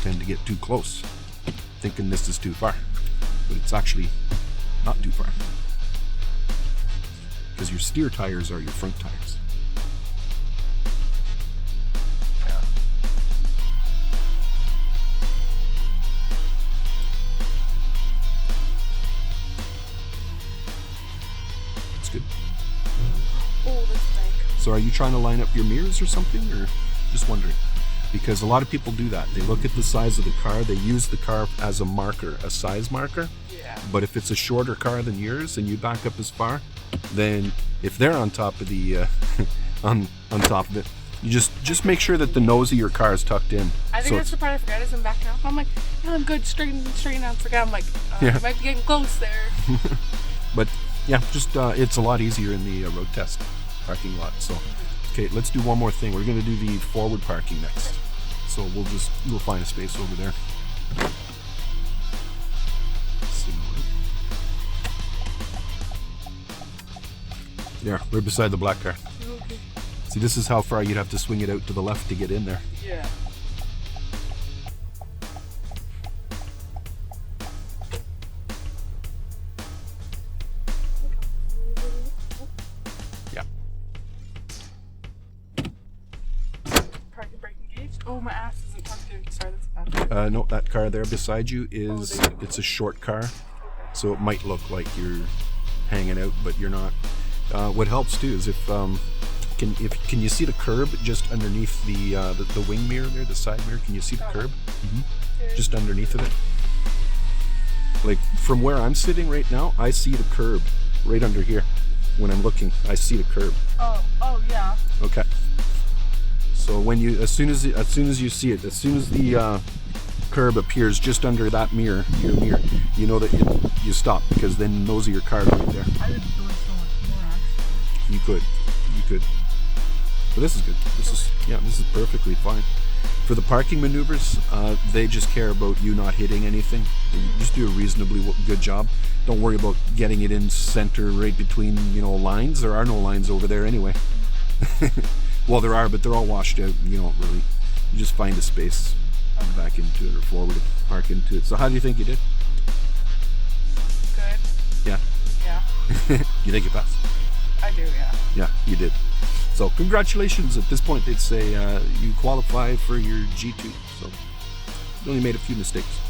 tend to get too close, thinking this is too far, but it's actually not too far, because your steer tires are your front tires. Yeah. It's good. Oh, that's big. So are you trying to line up your mirrors or something, or just wondering? Because a lot of people do that. They look at the size of the car, they use the car as a marker, a size marker. Yeah. But if it's a shorter car than yours and you back up as far, then if they're on top of the on top of it, you just make sure that the nose of your car is tucked in. I think that's the part I forgot is I'm backing up. I'm like, yeah, I'm good, straighten out. Forgot. I'm like, Yeah. I might be getting close there. But yeah, just it's a lot easier in the road test parking lot. So okay, let's do one more thing. We're gonna do the forward parking next. So we'll find a space over there. There, right beside the black car. Okay. See, this is how far you'd have to swing it out to the left to get in there. Yeah. Yeah. Parking brake engaged. Oh, my ass isn't tucked in. Sorry, that's bad. No, that car there beside you is, there you go. it's a short car, so it might look like you're hanging out, but you're not. What helps too is if can you see the curb just underneath the wing mirror there, the side mirror? Can you see the curb? Just underneath of it. Like from where I'm sitting right now, I see the curb right under here. When I'm looking, I see the curb. Oh yeah. Okay. So when you, as soon as you see it, as soon as the curb appears just under that mirror, your mirror, you know that you stop, because then the nose of your car is right there. I would do it so much more actually. You could. But this is good. This is perfectly fine. For the parking maneuvers, they just care about you not hitting anything. You just do a reasonably good job. Don't worry about getting it in center right between, lines. There are no lines over there anyway. Well, there are, but they're all washed out. You don't really. You just find a space, back into it or forward, park into it. So how do you think you did? Good. Yeah. Yeah. You think you passed? I do. Yeah. Yeah, you did. So congratulations. At this point, they'd say you qualify for your G2. So you only made a few mistakes.